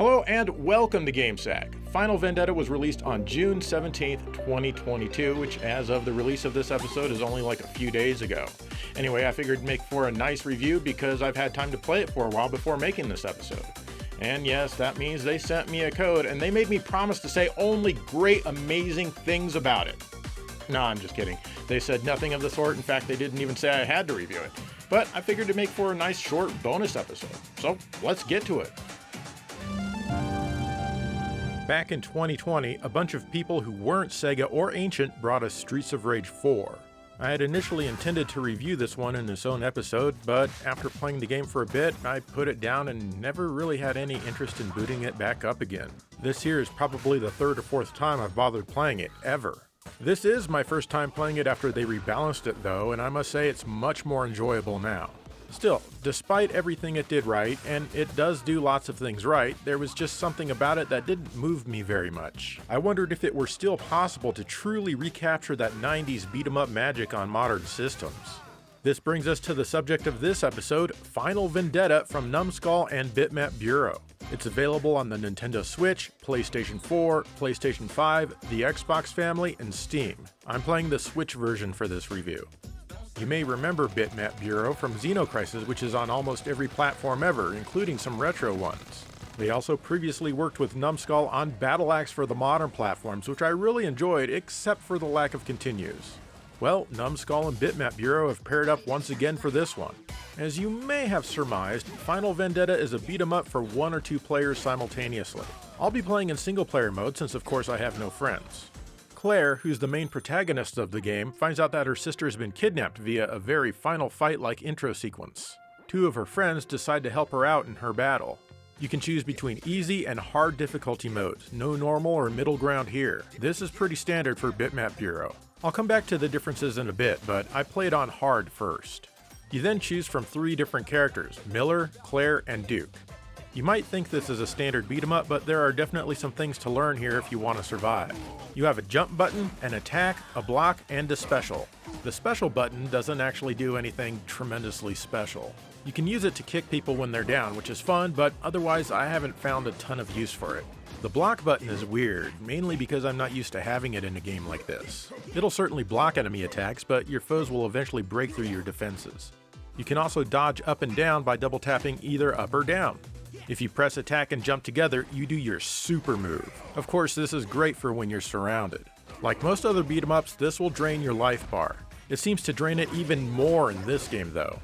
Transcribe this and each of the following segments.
Hello and welcome to GameSack. Final Vendetta was released on June 17th, 2022, which as of the release of this episode is only like a few days ago. Anyway, I figured to make for a nice review because I've had time to play it for a while before making this episode. And yes, that means they sent me a code and they made me promise to say only great, amazing things about it. No, I'm just kidding. They said nothing of the sort. In fact, they didn't even say I had to review it. But I figured to make for a nice short bonus episode. So let's get to it. Back in 2020, a bunch of people who weren't Sega or Ancient brought us Streets of Rage 4. I had initially intended to review this one in its own episode, but after playing the game for a bit, I put it down and never really had any interest in booting it back up again. This here is probably the third or fourth time I've bothered playing it, ever. This is my first time playing it after they rebalanced it though, and I must say it's much more enjoyable now. Still, despite everything it did right, and it does do lots of things right, there was just something about it that didn't move me very much. I wondered if it were still possible to truly recapture that 90s beat-em-up magic on modern systems. This brings us to the subject of this episode, Final Vendetta from Numskull and Bitmap Bureau. It's available on the Nintendo Switch, PlayStation 4, PlayStation 5, the Xbox family, and Steam. I'm playing the Switch version for this review. You may remember Bitmap Bureau from Xenocrisis, which is on almost every platform ever, including some retro ones. They also previously worked with Numskull on Battle Axe for the modern platforms, which I really enjoyed, except for the lack of continues. Well, Numskull and Bitmap Bureau have paired up once again for this one. As you may have surmised, Final Vendetta is a beat-em-up for one or two players simultaneously. I'll be playing in single-player mode since of course I have no friends. Claire, who's the main protagonist of the game, finds out that her sister has been kidnapped via a very Final Fight-like intro sequence. Two of her friends decide to help her out in her battle. You can choose between easy and hard difficulty modes, no normal or middle ground here. This is pretty standard for Bitmap Bureau. I'll come back to the differences in a bit, but I played on hard first. You then choose from three different characters, Miller, Claire, and Duke. You might think this is a standard beat-em-up, but there are definitely some things to learn here if you want to survive. You have a jump button, an attack, a block, and a special. The special button doesn't actually do anything tremendously special. You can use it to kick people when they're down, which is fun, but otherwise I haven't found a ton of use for it. The block button is weird, mainly because I'm not used to having it in a game like this. It'll certainly block enemy attacks, but your foes will eventually break through your defenses. You can also dodge up and down by double tapping either up or down. If you press attack and jump together, you do your super move. Of course, this is great for when you're surrounded. Like most other beat-em-ups, this will drain your life bar. It seems to drain it even more in this game though.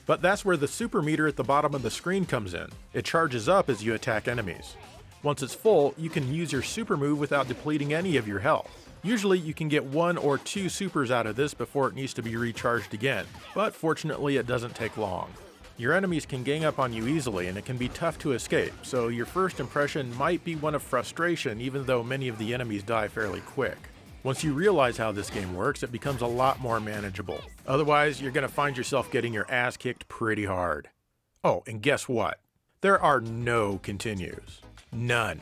But that's where the super meter at the bottom of the screen comes in. It charges up as you attack enemies. Once it's full, you can use your super move without depleting any of your health. Usually you can get one or two supers out of this before it needs to be recharged again, but fortunately it doesn't take long. Your enemies can gang up on you easily and it can be tough to escape, so your first impression might be one of frustration even though many of the enemies die fairly quick. Once you realize how this game works, it becomes a lot more manageable. Otherwise, you're going to find yourself getting your ass kicked pretty hard. Oh, and guess what? There are no continues. None.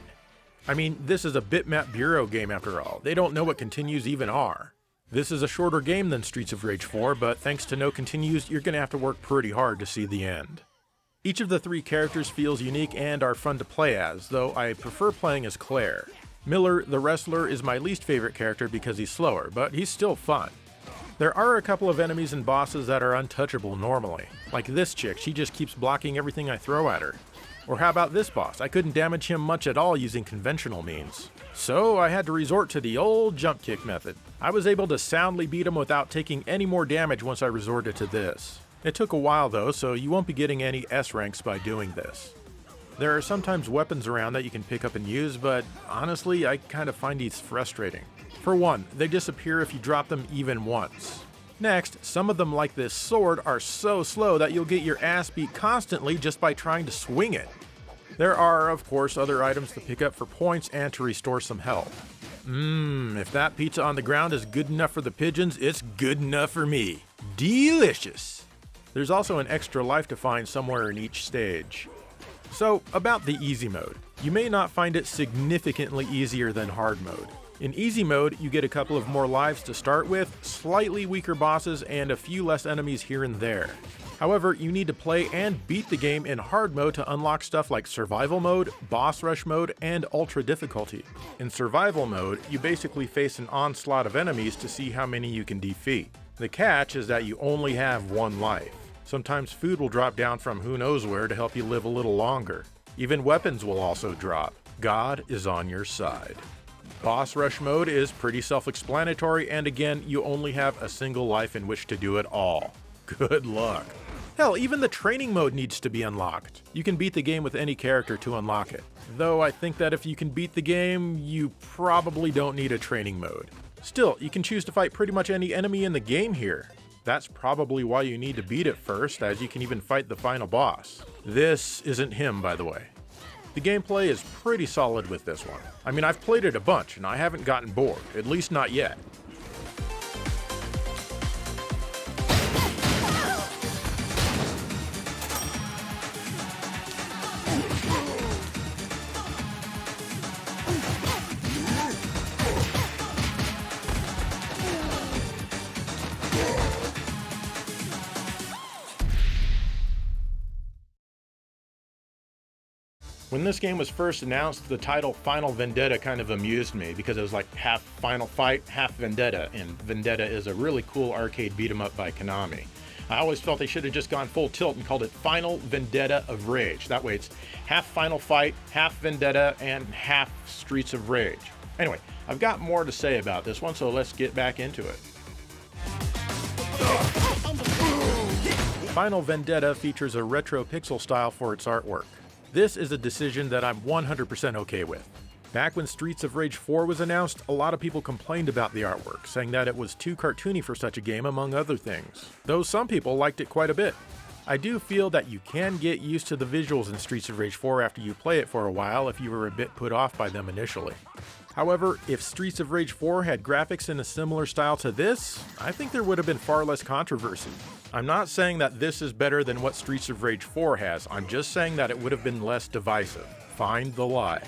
I mean, this is a Bitmap Bureau game after all. They don't know what continues even are. This is a shorter game than Streets of Rage 4, but thanks to no continues, you're going to have to work pretty hard to see the end. Each of the three characters feels unique and are fun to play as, though I prefer playing as Claire. Miller, the wrestler, is my least favorite character because he's slower, but he's still fun. There are a couple of enemies and bosses that are untouchable normally. Like this chick, she just keeps blocking everything I throw at her. Or how about this boss? I couldn't damage him much at all using conventional means. So I had to resort to the old jump kick method. I was able to soundly beat him without taking any more damage once I resorted to this. It took a while though, so you won't be getting any S ranks by doing this. There are sometimes weapons around that you can pick up and use, but honestly, I kind of find these frustrating. For one, they disappear if you drop them even once. Next, some of them like this sword are so slow that you'll get your ass beat constantly just by trying to swing it. There are, of course, other items to pick up for points and to restore some health. If that pizza on the ground is good enough for the pigeons, it's good enough for me. Delicious! There's also an extra life to find somewhere in each stage. So, about the easy mode. You may not find it significantly easier than hard mode. In easy mode, you get a couple of more lives to start with, slightly weaker bosses, and a few less enemies here and there. However, you need to play and beat the game in hard mode to unlock stuff like survival mode, boss rush mode, and ultra difficulty. In survival mode, you basically face an onslaught of enemies to see how many you can defeat. The catch is that you only have one life. Sometimes food will drop down from who knows where to help you live a little longer. Even weapons will also drop. God is on your side. Boss rush mode is pretty self-explanatory, and again, you only have a single life in which to do it all. Good luck. Hell, even the training mode needs to be unlocked. You can beat the game with any character to unlock it. Though I think that if you can beat the game, you probably don't need a training mode. Still, you can choose to fight pretty much any enemy in the game here. That's probably why you need to beat it first, as you can even fight the final boss. This isn't him, by the way. The gameplay is pretty solid with this one. I mean, I've played it a bunch, and I haven't gotten bored, at least not yet. When this game was first announced, the title Final Vendetta kind of amused me because it was like half Final Fight, half Vendetta, and Vendetta is a really cool arcade beat-em-up by Konami. I always felt they should have just gone full tilt and called it Final Vendetta of Rage. That way it's half Final Fight, half Vendetta, and half Streets of Rage. Anyway, I've got more to say about this one, so let's get back into it. Final Vendetta features a retro pixel style for its artwork. This is a decision that I'm 100% okay with. Back when Streets of Rage 4 was announced, a lot of people complained about the artwork, saying that it was too cartoony for such a game, among other things. Though some people liked it quite a bit. I do feel that you can get used to the visuals in Streets of Rage 4 after you play it for a while if you were a bit put off by them initially. However, if Streets of Rage 4 had graphics in a similar style to this, I think there would have been far less controversy. I'm not saying that this is better than what Streets of Rage 4 has, I'm just saying that it would have been less divisive. Find the lie.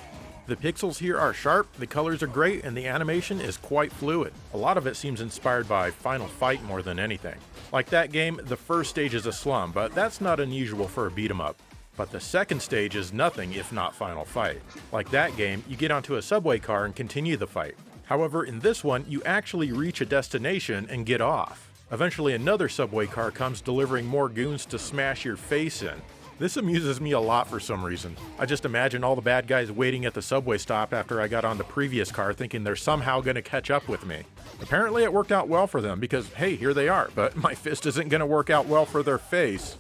The pixels here are sharp, the colors are great, and the animation is quite fluid. A lot of it seems inspired by Final Fight more than anything. Like that game, the first stage is a slum, but that's not unusual for a beat-em-up. But the second stage is nothing if not Final Fight. Like that game, you get onto a subway car and continue the fight. However, in this one, you actually reach a destination and get off. Eventually another subway car comes delivering more goons to smash your face in. This amuses me a lot for some reason. I just imagine all the bad guys waiting at the subway stop after I got on the previous car thinking they're somehow going to catch up with me. Apparently it worked out well for them because, hey, here they are, but my fist isn't going to work out well for their face.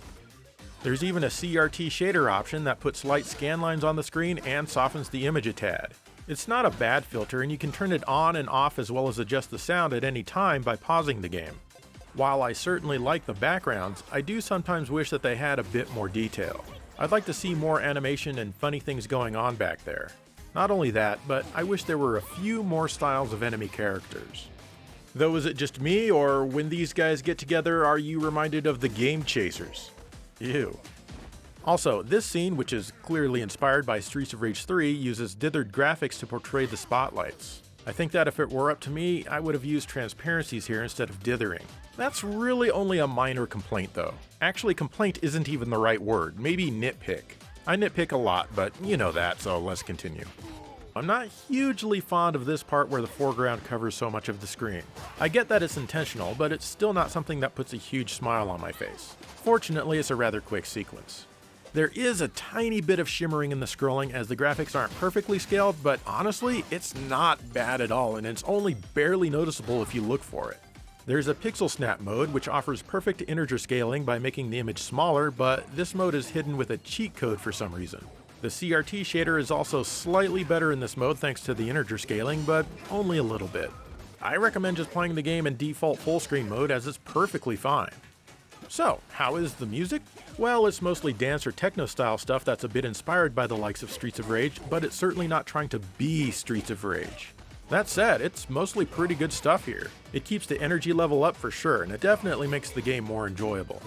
There's even a CRT shader option that puts light scan lines on the screen and softens the image a tad. It's not a bad filter, and you can turn it on and off as well as adjust the sound at any time by pausing the game. While I certainly like the backgrounds, I do sometimes wish that they had a bit more detail. I'd like to see more animation and funny things going on back there. Not only that, but I wish there were a few more styles of enemy characters. Though is it just me, or when these guys get together are you reminded of the Game Chasers? Ew. Also, this scene, which is clearly inspired by Streets of Rage 3, uses dithered graphics to portray the spotlights. I think that if it were up to me, I would have used transparencies here instead of dithering. That's really only a minor complaint though. Actually, complaint isn't even the right word, maybe nitpick. I nitpick a lot, but you know that, so let's continue. I'm not hugely fond of this part where the foreground covers so much of the screen. I get that it's intentional, but it's still not something that puts a huge smile on my face. Fortunately, it's a rather quick sequence. There is a tiny bit of shimmering in the scrolling as the graphics aren't perfectly scaled, but honestly, it's not bad at all, and it's only barely noticeable if you look for it. There's a pixel snap mode, which offers perfect integer scaling by making the image smaller, but this mode is hidden with a cheat code for some reason. The CRT shader is also slightly better in this mode thanks to the integer scaling, but only a little bit. I recommend just playing the game in default full screen mode as it's perfectly fine. So, how is the music? Well, it's mostly dance or techno style stuff that's a bit inspired by the likes of Streets of Rage, but it's certainly not trying to be Streets of Rage. That said, it's mostly pretty good stuff here. It keeps the energy level up for sure, and it definitely makes the game more enjoyable.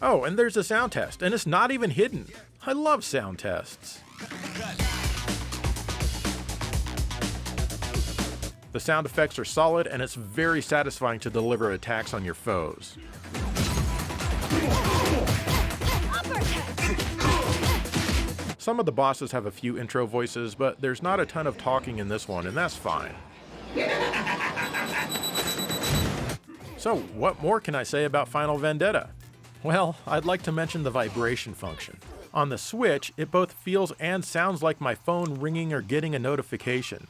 Oh, and there's a sound test, and it's not even hidden. I love sound tests. The sound effects are solid, and it's very satisfying to deliver attacks on your foes. Some of the bosses have a few intro voices, but there's not a ton of talking in this one, and that's fine. So, what more can I say about Final Vendetta? Well, I'd like to mention the vibration function. On the Switch, it both feels and sounds like my phone ringing or getting a notification.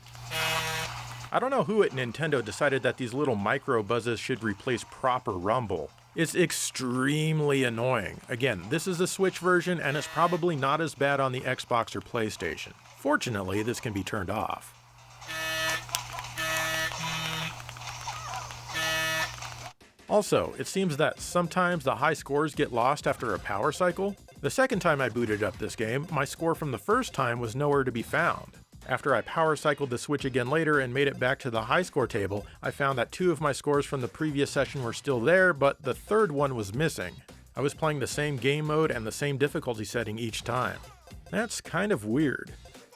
I don't know who at Nintendo decided that these little micro buzzes should replace proper rumble. It's extremely annoying. Again, this is the Switch version, and it's probably not as bad on the Xbox or PlayStation. Fortunately, this can be turned off. Also, it seems that sometimes the high scores get lost after a power cycle. The second time I booted up this game, my score from the first time was nowhere to be found. After I power cycled the Switch again later and made it back to the high score table, I found that 2 of my scores from the previous session were still there, but the third one was missing. I was playing the same game mode and the same difficulty setting each time. That's kind of weird.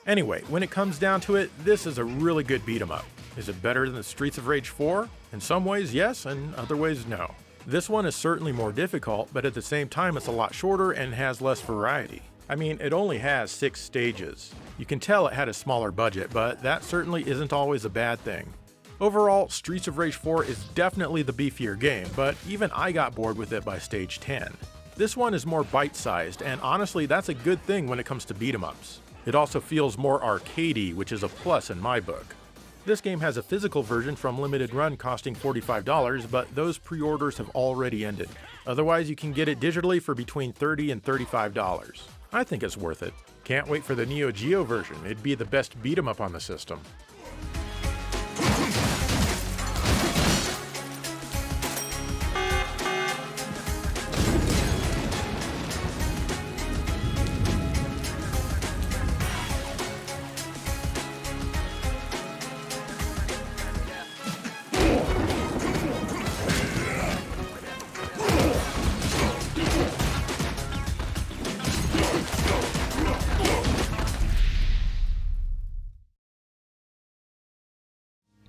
Anyway, when it comes down to it, this is a really good beat 'em up. Is it better than the Streets of Rage 4? In some ways, yes, and other ways, no. This one is certainly more difficult, but at the same time it's a lot shorter and has less variety. I mean, it only has 6 stages. You can tell it had a smaller budget, but that certainly isn't always a bad thing. Overall, Streets of Rage 4 is definitely the beefier game, but even I got bored with it by stage 10. This one is more bite-sized, and honestly that's a good thing when it comes to beat-em-ups. It also feels more arcadey, which is a plus in my book. This game has a physical version from Limited Run costing $45, but those pre-orders have already ended. Otherwise, you can get it digitally for between $30 and $35. I think it's worth it. Can't wait for the Neo Geo version. It'd be the best beat 'em up on the system.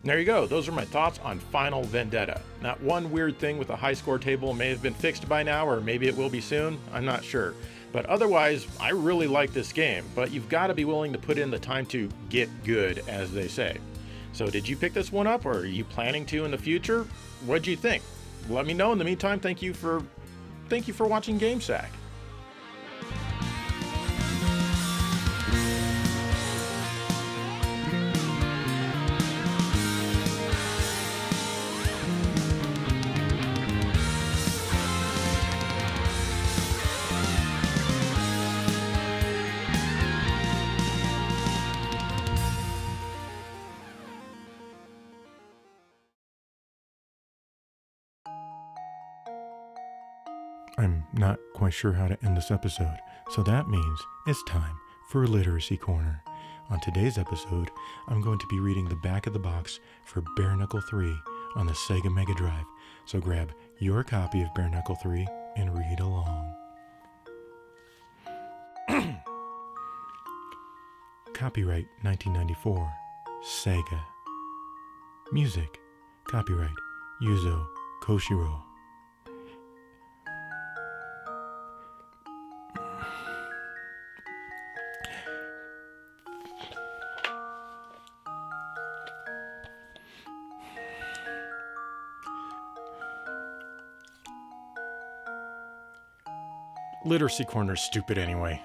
There you go, those are my thoughts on Final Vendetta. That one weird thing with the high score table may have been fixed by now, or maybe it will be soon, I'm not sure. But otherwise, I really like this game, but you've got to be willing to put in the time to get good, as they say. So did you pick this one up, or are you planning to in the future? What'd you think? Let me know. In the meantime, thank you for watching GameSack. I'm not quite sure how to end this episode, so that means it's time for a Literacy Corner. On today's episode, I'm going to be reading the back of the box for Bare Knuckle 3 on the Sega Mega Drive, so grab your copy of Bare Knuckle 3 and read along. Copyright 1994, Sega. Music, copyright Yuzo Koshiro. Literacy Corner's stupid anyway.